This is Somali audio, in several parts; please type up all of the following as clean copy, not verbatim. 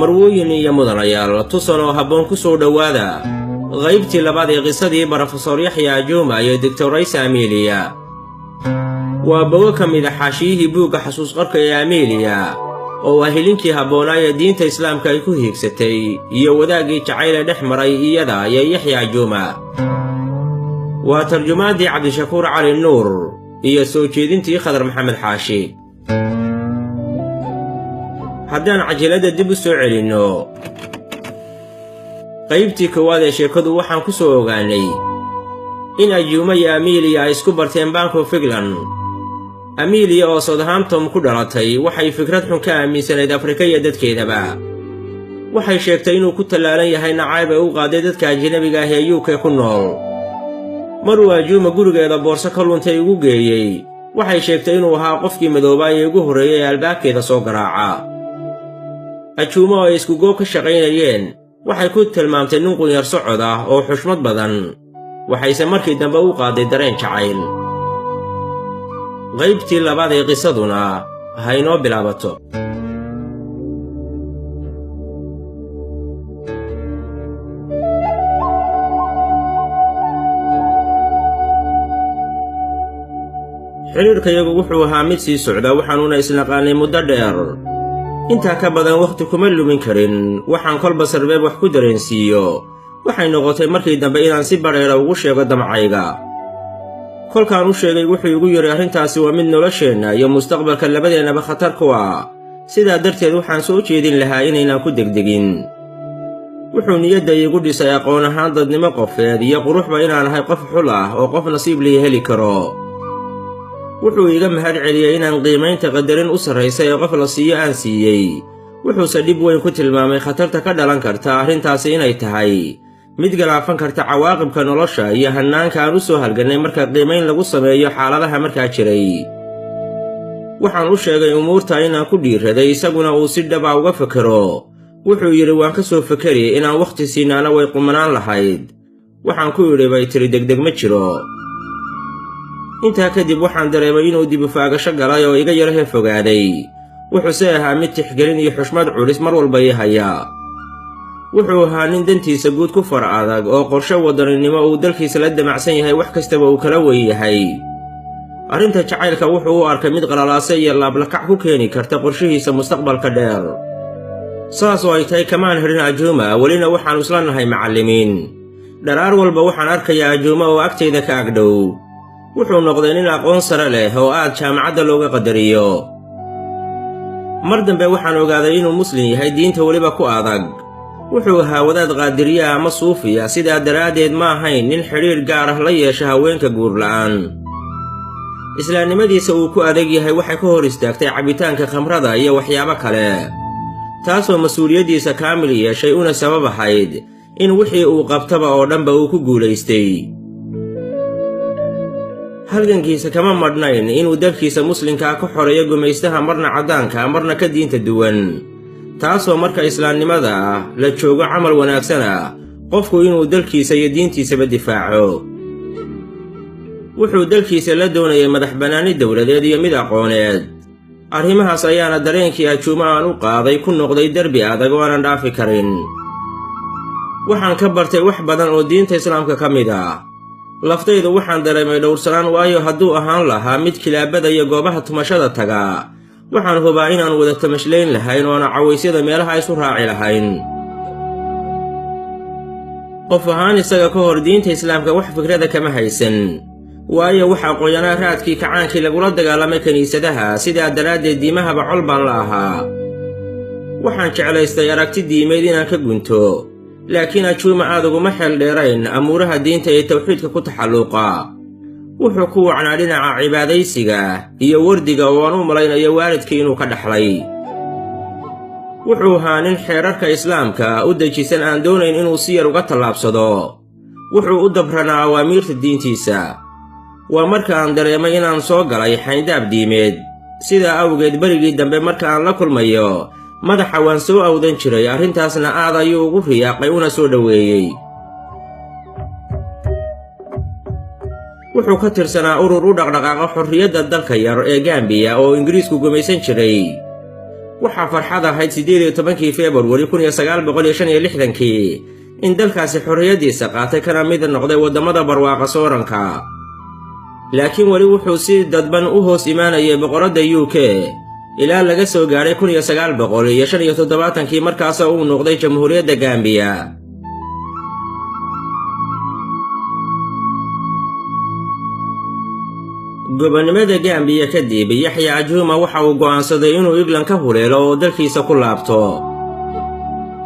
marwooyin iyo mudanayaal tusan oo habboon ku soo dhowaada qaybtii labaad ee qisadii Professor Yaxya Ajuuma iyo Dr. Raisa Amelia. waa bogo ka mid ah xaashiyihii buugga xasuus qarka ee Amelia oo helinkii habboonaa ee diinta Islaamka ay ku hiigsatay iyo wadaagii jacayl dhex maray iyada iyo Yaxya Ajuuma. waa tarjumaadii Cabdishakuur Cali Nuur iyo soo jeedintii Khadar Maxamed Xaashi. haddaan cajiladda dib u soo celinno qaybtii koowaad ee sheekadu waxaan ku soo ogaanay in Ajuuma iyo Amelia ay isku barteen Bank of England. Amelia oo Southampton ku dhalatay waxay fikrad xun ka aaminsanayd Afrika iyo dadkeedaba. waxay sheegtay inuu ku tallaalan yahay nacayb ay u qaaday dadka ajnabiga ah ee UK ku nool. maruu Ajuuma gurigeeda boorso ka luntay ugu geeyey, waxay sheegtay inuu ahaa qofkii madoobaa ee ugu horreeyay ee albaabkeeda soo garaaca. Ajuuma oo ay isku goob ka shaqaynayeen waxay ku tilmaamtay nin qunyar socod ah oo xushmad badan, waxayse markii dambe u qaaday dareen jacayl. qaybtii labaad ee qisaduna ha inoo bilaabato. xiriirkayagu wuxuu ahaa mid sii socda, waxaanuuna isnaqaanay muddo dheer. intaa ka badan wakhti kuma lumin karin, waxaan kolba sarbeeb wax ku dareensiiyo. waxay noqotay markii dambe inaan si badheera ugu sheego damcayga. kolkaan u sheegay wuxuu igu yidhi arrintaasi waa mid nolosheenna iyo mustaqbalka labadeennaba khatar ku ah, sidaa darteed waxaan soo jeedin lahaa inaynaan ku degdegin. wuxuu niyadda iigu dhisay aqoon ahaan dadnimo qofeed iyo quruxba inaan ahay qof xul ah oo qof nasiib lihi heli karo. wuxuu iga mahad celiyey inaan qiimaynta qadarin u sarraysa ee qof la siiyo aan siiyey. wuxuuse dhib weyn ku tilmaamay khatarta ka dhalan karta arrintaasi inay tahay mid galaafan karta cawaaqibka nolosha iyo hannaanka aan u soo halgannay marka qiimayn lagu sameeyo xaaladaha markaa jiray. waxaan u sheegay umuurta inaan ku dhiiraday, isaguna uu si dhaba uga fekero. wuxuu yidhi waan ka soo fekeri inaan wakhti siinaana way qumanaan lahayd. waxaan ku yidhi bay tiri degdeg ma jiro. intaa kadib waxaan dareemay inuu dibufaagasho galay oo iga yarahe fogaaday. wuxuuse ahaa mid tixgelin iyo xushmad culis mar walba ii haya. wuxuu ahaa nin dantiisa guud ku far adag oo qorshe wadaninimo uu dalkiisa la damacsan yahay wax kastaba uu kala weyn yahay. arrinta jacaylka wuxuu u arkay mid qalalaase iyo laablakac ku keeni karta qorshihiisa mustaqbalka dheer. saas oo ay tahay kamaan hedhin Ajuuma, welina waxaannu isla nahay macallimiin. dharaar walba waxaan arkayaa Ajuuma oo agtayda ka agdhow. wuxuu noqday nin aqoon sare leh oo aad jaamacadda looga qadariyo. mar dambe waxaan ogaaday inuu muslim yahay, diinta weliba ku adag. wuxuu ahaa wadaad qaadiriya ama suufiya, sidaa daraaddeed ma ahayn nin xidhiir gaar ah la yeesha haweenka guurla'aan. islaamnimadiisa uu ku adag yahay waxay ka hor istaagtay cabitaanka khamrada iyo waxyaabo kale, taasoo mas-uuliyaddiisa kaamil yeeshay una sabab ahayd in wixii uu qabtaba oo dhanba uu ku guulaystay. halgankiisa kama madhnayn inuu dalkiisa muslimkaa ka xoreeyo gumaystaha marna caddaanka marna ka diinta duwan, taasoo marka islaamnimada ah la joogo camal wanaagsan ah qofku inuu dalkiisa iyo diintiisaba difaaco. wuxuu dalkiisa la doonayay madax bannaani dowladeed iyo mid aqooneed. arrimahaas ayaana dareenkii Ajuuma aan u qaaday ku noqday derbi adag oo aanan dhaafi karin. waxaan ka bartay wax badan oo diinta Islaamka ka mid ah. laftaydu waxaan dareemay dhowrsanaan, waayo hadduu ahaan lahaa mid kilaabada iyo goobaha tumashada taga, waxaan hubaa inaan wada tamashlayn lahayn oo aan cawaysyada meelaha isu raaci lahayn. qof ahaan isaga ka hor diinta Islaamka wax fikrada kama haysan, waayo waxaa qoyanaa raadkii kacaankii lagula dagaalamay kiniisadaha, sidaa daraaddeed diimahaba col baan la ahaa. waxaan jeclaystay aragti diimeed inaan ka gunto, laakiin Ajuuma aad uguma xeel dheerayn amuuraha diinta ee tawxiidka ku taxalluuqa. wuxuu ku wacnaa dhinaca cibaadaysiga iyo wardiga oo aan u malaynayo waalidkii inuu ka dhaxlay. wuxuu ahaa nin xeerarka Islaamka u dejisan, aan doonayn inuu si yar uga tallaabsado. wuxuu u dabranaa awaamiirta diintiisa. waa marka aan dareemay inaan soo galay xayndaab diimeed. sidaa awgeed berigii dambe marka aan la kulmayo madaxa waan soo awdan jiray, arrintaasna aad ayuu ugu riyaaqay una soo dhoweeyey. wuxuu ka tirsanaa urur u dhaqdhaqaaqa xorriyadda dalka yar ee Gambiya oo Ingiriisku gumaysan jiray. waxaa farxad ahayd 18 February 1965 in dalkaasi xorriyadiisa qaatay kana mid noqday waddamada barwaaqa sooranka. laakiin weli wuxuu si dadban u hoos imaanayay boqoradda UK ilaa laga soo gaaray 1975 markaasoo uu noqday Jamhuuriyadda Gambiya. gobonimada Gambiya kadib, Yaxya Juma waxa uu go'aansaday inuu England ka huleelo oo dalkiisa ku laabto.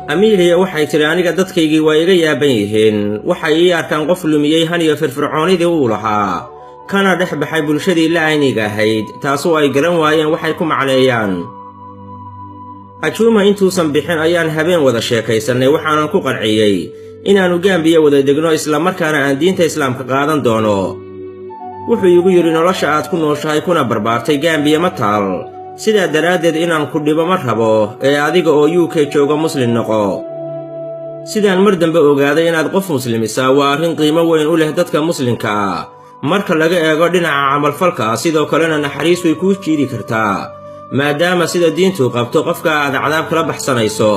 Amelia waxay tiri aniga dadkaygii waa iga yaaban yihiin, waxay ii arkaan qof lumiyey haniyo firfircoonidii uu lahaa, kana dhex baxay bulshadii la ayniga ahayd, taasoo ay garan waayeen waxay ku macneeyaan. Juma intuusan bixin ayaan habeen wada sheekaysanay, waxaanan ku qanciyey inaannu Gambiya wada degno isla markaana aan diinta Islaamka qaadan doono. wuxuu igu yidhi nolosha aad ku nooshahay kuna barbaartay Gambiya ma taal, sidaa daraaddeed inaan ku dhibo ma rabo ee adiga oo UK jooga muslim noqo. sidaan mar dambe ogaaday inaad qof muslimisa waa arrin qiimo weyn u leh dadka muslimka ah marka laga eego dhinaca camalfalka, sidoo kalena naxariis way kuu jiidi kartaa maadaama sida diintu qabto qofka aad cadaab kala baxsanayso.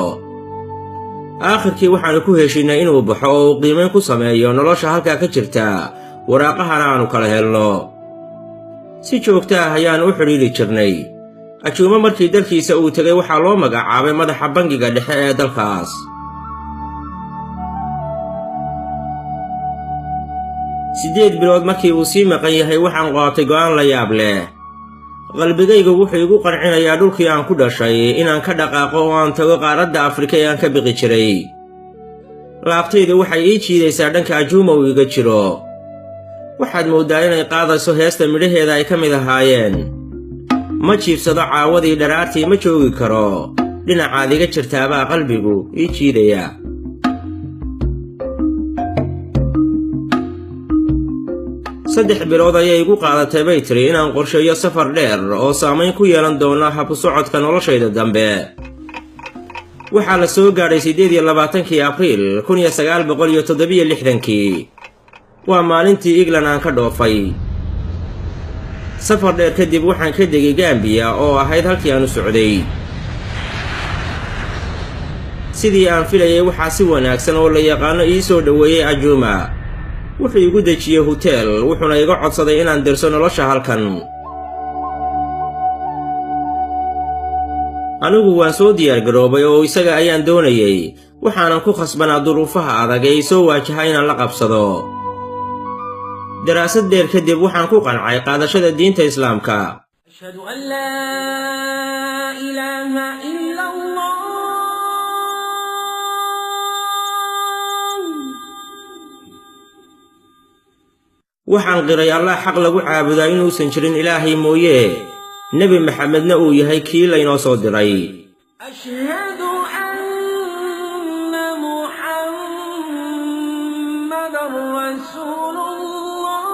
aakhirkii waxaannu ku heshiinay inuu baxo oo uu qiimayn ku sameeyo nolosha halkaa ka jirta, waraaqahana aannu kala helno. si joogto ah ayaan u xidhiidhi jirnay. Juma markii dalkiisa uu tegay waxaa loo magacaabay madaxa bangiga dhexe ee dalkaas. 8 bilood markii uu sii maqan yahay waxaan qaatay go'aan la yaab leh. qalbigaygu wuxuu igu qancinayaa dhulkii aan ku dhashay inaan ka dhaqaaqo oo aan tago qaaradda Afrika ee aan ka biqi jiray. laabtaydu waxay ii jiidaysaa dhanka Juma uu iga jiro. waxaad mooddaa inay qaadayso heesta midhaheeda ay ka mid ahaayeen. ma jiibsado caawadii dharaartii ma joogi karo, dhinacaad iga jirtaabaa qalbigu ii jiidaya. saddex bilood ayay igu qaadatay bay tiri inaan qorsheeyo safar dheer oo saamayn ku yeelan doona habku socodka noloshayda dambe. waxaa la soo gaadhay 28 Abriil 1967. waa maalintii England aan ka dhoofay. safar dheer kadib waxaan ka degay Gambiya oo ahayd halkii aan u socday. sidii aan filayay waxaa si wanaagsan oo la yaqaano ii soo dhoweeyey Juma. wuxuu igu dejiyey hoteel, wuxuuna iga codsaday inaan dirso nolosha halkan. anigu waan soo diyaargaroobay oo isaga ayaan doonayay, waxaanan ku khasbanaa duruufaha adag ee soo waajaha inaan la qabsado. daraasad dheer kadib waxaan ku qancay qaadashada diinta Islaamka. ashhadu an laa ilaaha illa Allah. waxaan qiray Allah xaq lagu caabudaa inuusan jirin ilaahay mooye, nebi maxamedna uu yahay kii laynoo soo diray. ashhadu anna muhammadan rasuulullah.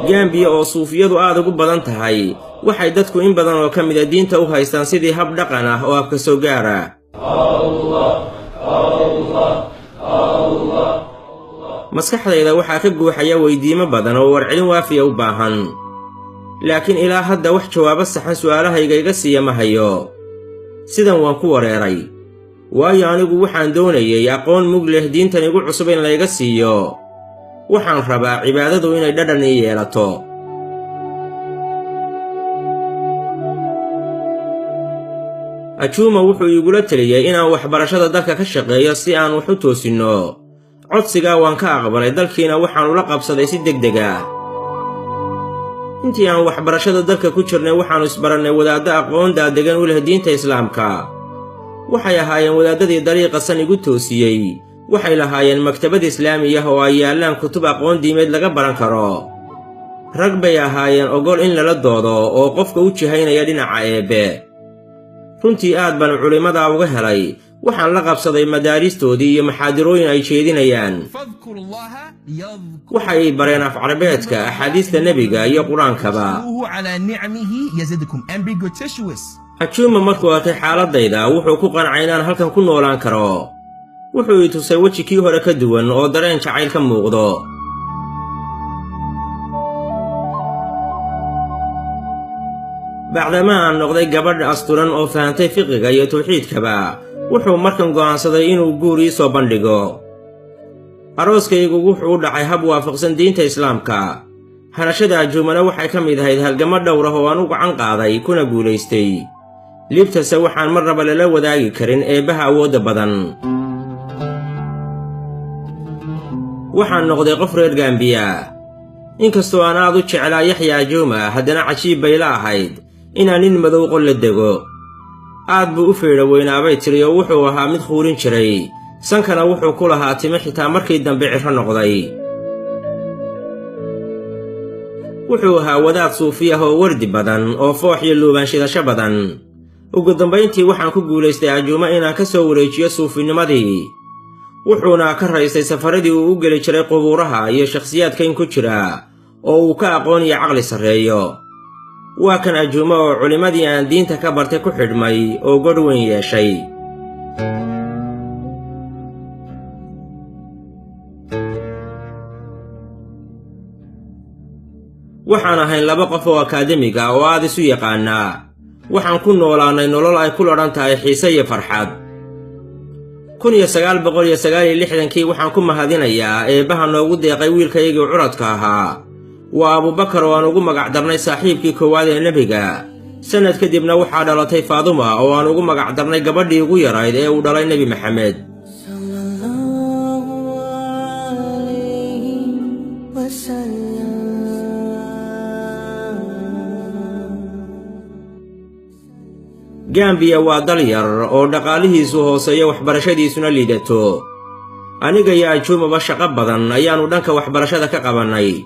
Gambiya oo suufiyadu aad ugu badan tahay, waxay dadku in badan oo ka mid ah diinta u haystaan sidii hab dhaqan ah oo afka soo gaara. maskaxdayda waxaa ka guuxaya weydiimo badan oo warcelin waafiya u baahan, laakiin ilaa hadda wax jawaabo saxan su'aalahayga iga siiya ma hayo. sidan waan ku wareeray, waayo anigu waxaan doonayay aqoon mug leh diintan igu cusub in layga siiyo. waxaan rabaa cibaadadu inay dhadhan ii yeelato. Juma wuxuu igula taliyay inaan waxbarashada dalka ka shaqeeyo si aan wax u toosinno. codsigaa waan ka aqbalay, dalkiina waxaan ula qabsaday si degdeg ah. intii aan waxbarashada dalka ku jirnay waxaannu isbarannay wadaaddo aqoon daadegan u leh diinta Islaamka. waxay ahaayeen wadaaddadii dariiqa san igu toosiyey. waxay lahaayeen maktabad islaami ah oo ay yaallaan kutub aqoon diimeed laga baran karo. rag bay ahaayeen ogol in lala doodo oo qofka u jihaynaya dhinaca eebbe. runtii aad baan culimmada uga helay. waxaan la qabsaday madaaristoodii iyo maxaadirooyin ay jeedinayaan. waxay bareen af carabeedka, axaadiista nebiga iyo qur-aankaba. Juma markuu arkay xaaladayda wuxuu ku qancay inaan halkan ku noolaan karo. wuxuu i tusay weji kii hore ka duwan oo dareen jacayl ka muuqdo. bacdama aan noqday gabadh asturan oo fahantay fiqiga iyo tawxiidkaba wuxuu markan go'aansaday inuu guur ii soo bandhigo. arooskaygu wuxuu u dhacay hab waafaqsan diinta islaamka. hanashada ajuumana waxay ka mid ahayd halgamo dhowr ah oo aan u gacan qaaday kuna guulaystay. libtase waxaan marnaba lala wadaagi karin eebbaha awoodda badan. waxaan noqday qof reer Gambiya. inkastoo aan aad u jeclaa Yaxya Ajuuma, haddana cajiib bay la ahayd inaan nin madow qol la dego. aad buu u feedha weynaabay tiri oo wuxuu ahaa mid quurin jiray, sankana wuxuu ku lahaa timo xitaa markii dambe cirro noqday. wuxuu ahaa wadaad suufi ah oo wardi badan oo foox iyo luubaanshidasho badan. ugu dambayntii waxaan ku guulaystay Ajuuma inaan ka soo wareejiyo suufinimadii. wuxuuna ka raystay safaradii uu u geli jiray qubuuraha iyo shakhsiyaadkayn ku jira oo uu ka aqoon iyo caqli sarreeyo. waa kan Ajuuma oo culimmadii aan diinta ka bartay ku xidhmay oo godh weyn yeeshay. waxaan ahayn laba qof oo akaademig ah oo aad isu yaqaanaa. waxaan ku noolaannay nolol ay ku ladhan tahay xiise iyo farxad. 1969kii waxaan ku mahadinayaa eebbaha noogu deeqay wiilkaygii curadka ahaa. waa Abubakar oo aan ugu magac darnay saaxiibkii koowaad ee nebiga. sannad kadibna waxaa dhalatay Faaduma oo aan ugu magac darnay gabadhii ugu yarayd ee uu dhalay Nebi Maxamed. Gambiya waa dal yar oo dhaqaalihiisu hooseeyo waxbarashadiisuna liidato. aniga iyo Ajuumaba shaqo badan ayaannu dhanka waxbarashada ka qabannay.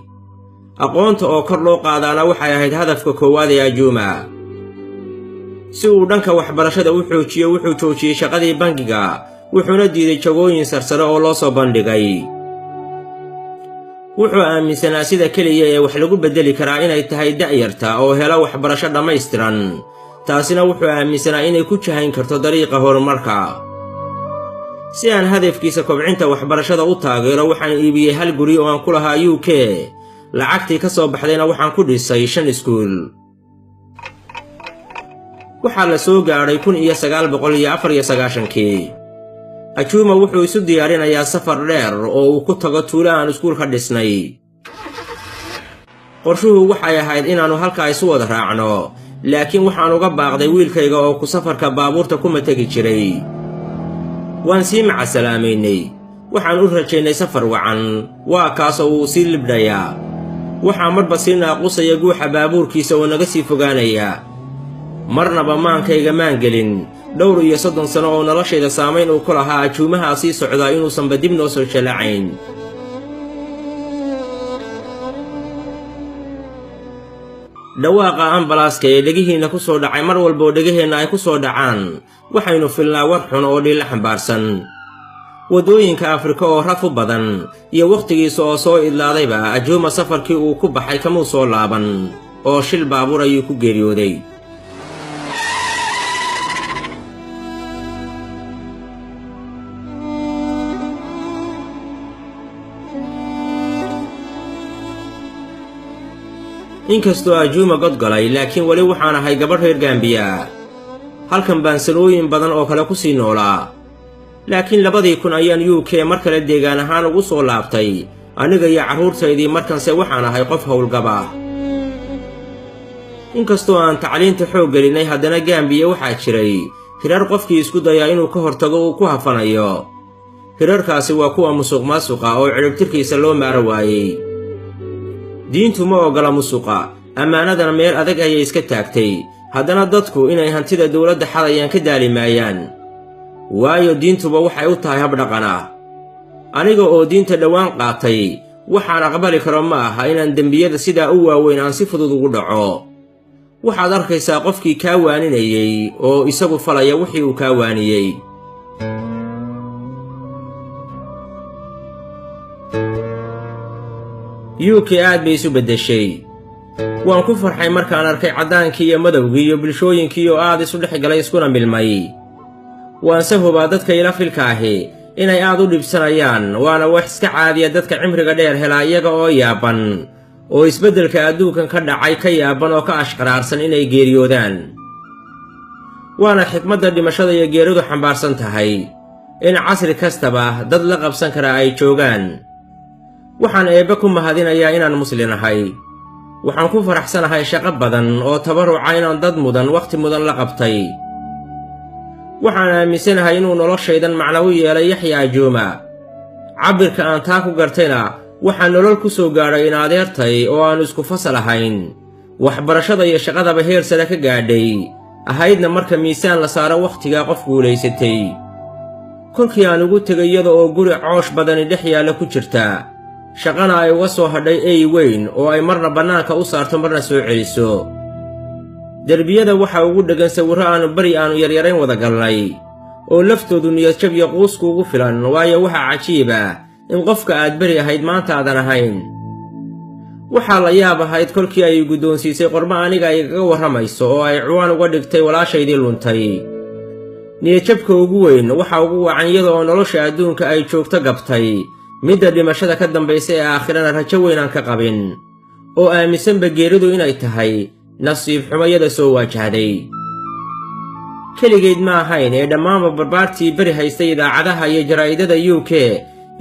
aqoonta oo kor loo qaadaana waxay ahayd hadafka koowaad ee Ajuuma. si uu dhanka waxbarashada u xoojiyo wuxuu joojiyey shaqadii bangiga, wuxuuna diiday jagooyin sarsare oo loo soo bandhigay. wuxuu aaminsanaa sida keliya ee wax lagu beddeli karaa inay tahay da'yarta oo hela waxbarasho dhammaystiran. taasina wuxuu aaminsanaa inay ku jahayn karto dariiqa horumarka. si aan hadafkiisa kobcinta waxbarashada u taageero waxaan iibiyey 1 guri oo aan ku lahaa UK. lacagtii ka soo baxdayna waxaan ku dhisay 5 iskuul. waxaa la soo gaadhay 1994kii. Ajuuma wuxuu isu diyaarinayaa safar dheer oo uu ku tago tuulo aan iskuul ka dhisnay. qorshuhu waxay ahayd inaannu halkaa isu wada raacno, laakiin waxaan uga baaqday wiilkayga oo ku safarka baabuurta kuma tegi jiray. waan sii macasalaameynay. waxaan u rajaynay safar wacan. waa kaasoo uu sii libdhayaa. waxaa marba sii naaqusaya guuxa baabuurkiisa oo naga sii fogaanaya. marnaba maankayga maan gelin 30 sano oo noloshayda saamayn uu ku lahaa Ajuumaha sii socdaa inuusanba dib noo soo jalacayn. dhawaaqa ambalaaska ee dhegihiinna ku soo dhacay mar walba oo dhegaheenna ay ku soo dhacaan waxaynu filnaa war xun oo dhiilla xambaarsan. waddooyinka Afrika oo raf u badan iyo wakhtigiisa oo soo idlaadayba Ajuuma safarkii uu ku baxay kamuu soo laaban oo shil baabuur ayuu ku geeriyooday. inkastoo Ajuuma godgolay, laakiin weli waxaan ahay gabadh reer Gambiya. halkan baan sanooyin badan oo kale ku sii noolaa. laakiin 2000 ayaan UK mar kale deegaan ahaan ugu soo laabtay, aniga iyo carruurtaydii. markanse waxaan ahay qof howlgaba. inkastoo aan tacliinta xoog gelinay, haddana Gambiya waxaa jiray hirar qofkii isku dayaa inuu ka hortago uu ku hafanayo. hirarkaasi waa kuwa musuqmaasuqa oo ciribtirkiisa loo maaro waayey. diintu ma oggola musuqa, ammaanadana meel adag ayay iska taagtay. haddana dadku inay hantida dawladda xadayaan ka daali maayaan, waayo diintuba waxay u tahay hab dhaqan ah. aniga oo diinta dhowaan qaatay, waxaan aqbali karo ma aha inaan dembiyada sidaa u waaweyn aan si fudud ugu dhaco. waxaad arkaysaa qofkii kaa waaninayey oo isagu falaya wixii uu kaa waaniyey. UK aad bay isu beddeshay. waan ku farxay markaan arkay caddaankii iyo madowgii iyo bulshooyinkii oo aad isu dhex galay iskuna milmay. waanse hubaa dadka ila filka ahi inay aad u dhibsanayaan, waana wax iska caadiya dadka cimriga dheer helaa iyaga oo yaaban oo isbeddelka adduunkan ka dhacay ka yaaban oo ka ashqaraarsan inay geeriyoodaan. waana xikmadda dhimashada iyo geeridu xambaarsan tahay in casri kastaba dad la qabsan kara ay joogaan. waxaan eebbe ku mahadinayaa inaan muslin ahay. waxaan ku faraxsanahay shaqo badan oo tabarruca inaan dad mudan wakhti mudan la qabtay. waxaan aaminsanahay inuu noloshaydan macno u yeelay Yaxya Ajuuma. cabbirka aan taa ku gartayna waxaan nolol ku soo gaadhay in adeertay oo aan isku fasal ahayn, waxbarashada iyo shaqadaba heer sare ka gaadhay, ahaydna marka miisaan la saaro wakhtigaa qof guulaysatay. kolkii aan ugu tegay iyada oo guri coosh badani dhex yaalla ku jirta, shaqana ay uga soo hadhay ey weyn oo ay marna bannaanka u saarto marna soo celiso. derbiyada waxaa ugu dheggan sawirro aanu beri aanu yaryarayn wada galnay oo laftoodu niyadjab iyo quusku ugu filan, waayo waxaa cajiib ah in qofka aad beri ahayd maanta aadan ahayn. waxaa la yaab ahayd kolkii ay guddoonsiisay qormo aniga igaga warramayso oo ay cuwaan uga dhigtay walaashaydii luntay. niyadjabka ugu weyn waxa ugu wacan iyada oo nolosha adduunka ay joogto gabtay, midda dhimashada ka dambaysa ee aakhirana rajo weynaan ka qabin, oo aaminsanba geeridu inay tahay nasiib xumayada soo waajahday. keligeed ma ahayn ee dhammaanba barbaartii beri haystay idaacadaha iyo jaraa'idada UK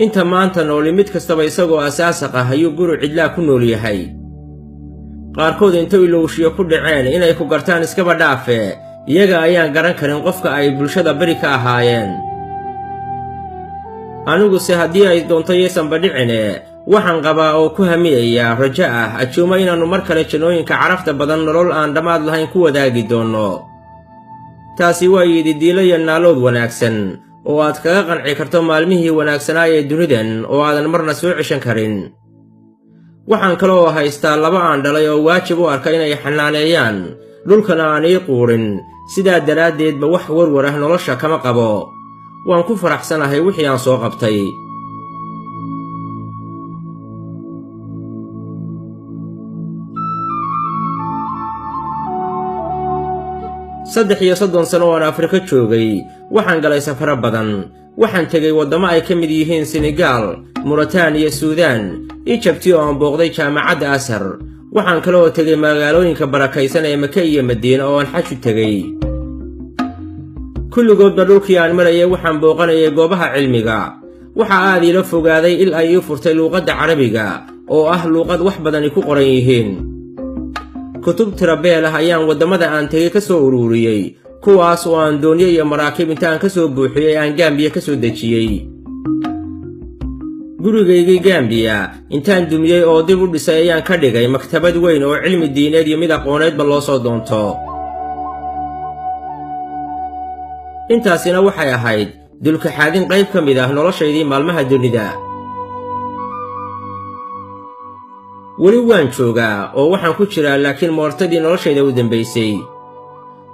inta maanta nooli mid kastaba isagoo asaasaq ah ayuu guri cidlaa ku nool yahay. qaarkood inta ilowshiyo ku dhaceen inay ku gartaan iskaba dhaafe, iyaga ayaan garan karin qofka ay bulshada beri ka ahaayeen. aniguse haddii ay doonto yaysanba dhicine waxaan qabaa oo ku hamiyayaa rajo ah Ajuuma inaannu mar kale jannooyinka carafta badan nolol aan dhammaad lahayn ku wadaagi doonno. taasi waa yididiilo iyo naalood wanaagsan oo aad kaga qanci karto maalmihii wanaagsanaa ee dunidan oo aadan marna soo ceshan karin. waxaan kaloo haystaa laba aan dhalay oo waajib u arka inay xanaaneeyaan dhulkana aan ii quudhin, sidaa daraaddeedba wax warwar ah nolosha kama qabo. waan ku faraxsanahay wixii aan soo qabtay. 33 sano oo aan Afrika joogay, waxaan galay safaro badan. waxaan tegay waddamo ay ka mid yihiin Senegal, Mauritania, Suudaan, Egypt oo aan booqday jaamacadda Azhar. waxaan kaloo tegay magaalooyinka barakaysan ee Maka iyo Madiina oo aan xaj u tegay. kulligoodba dhulkii aan marayay waxaan booqanayay goobaha cilmiga. waxaa aad ila fogaaday il ay ii furtay luuqadda Carabiga oo ah luuqad wax badani ku qoran yihiin. kutub tirabeel ah ayaan waddamada aan tegay ka soo ururiyey, kuwaas oo aan doonyo iyo maraakiib intaan ka soo buuxiyey aan Gambiya ka soo dejiyey. gurigaygii Gambiya intaan dumiyey oo dib u dhisay ayaan ka dhigay maktabad weyn oo cilmi diineed iyo mid aqooneedba loo soo doonto. intaasina waxay ahayd dulkaxaadin qayb ka mid ah noloshaydii maalmaha dunida. weli waan joogaa oo waxaan ku jiraa, laakiin moortadii noloshayda u dambaysay.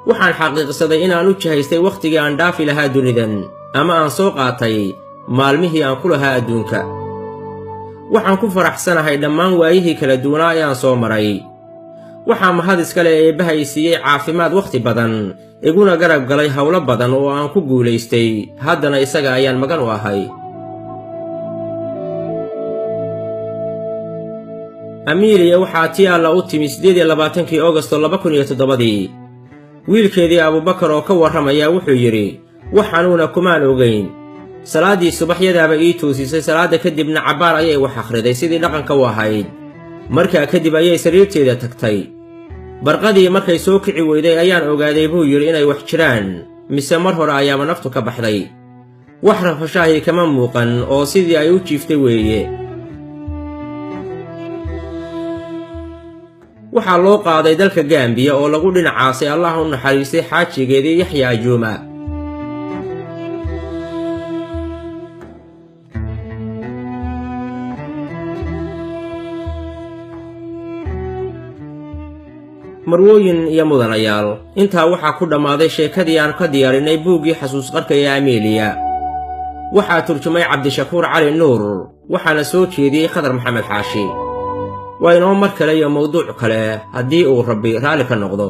waxaan xaqiiqsaday inaan u jihaystay wakhtigii aan dhaafi lahaa dunidan, ama aan soo qaatay maalmihii aan ku lahaa adduunka. waxaan ku faraxsanahay dhammaan waayihii kala duwanaa ee aan soo maray. waxaa mahad iskale eebbahay siiyey caafimaad wakhti badan, iguna garab galay howlo badan oo aan ku guulaystay, haddana isaga ayaan magan u ahay. Amelia waxaa tii alla u timi 28 Agosto 2007. wiilkeedii Abubakar oo ka warramaya wuxuu yidhi, waxaanuuna kumaan ogayn. salaaddii subaxyadaaba ii toosisay, salaadda kadibna cabbaar ayay wax akhriday sidii dhaqanka u ahayd. markaa kadib ayay sariirteeda tagtay. barqadii markay soo kici weyday ayaan ogaaday buu yidhi inay wax jiraan, mise mar hore ayaaba naftu ka baxday. wax rafashaahi kama muuqan oo sidii ay u jiiftay weeye. waxaa loo qaaday dalka Gambiya oo lagu dhinacaasay Allah u naxariistay xaajigeedii Yaxya Ajuuma. marwooyin iyo mudanayaal, intaa waxaa ku dhammaaday sheekadii aan ka diyaarinay buuggii xasuus qarka ee Amelia. waxaa turjumay Cabdishakuur Cali Nuur, waxaana soo jeediyey Khadar Maxamed Xaashi. waa inoo mar kale iyo mawduuc kale haddii uu Rabbi raali ka noqdo.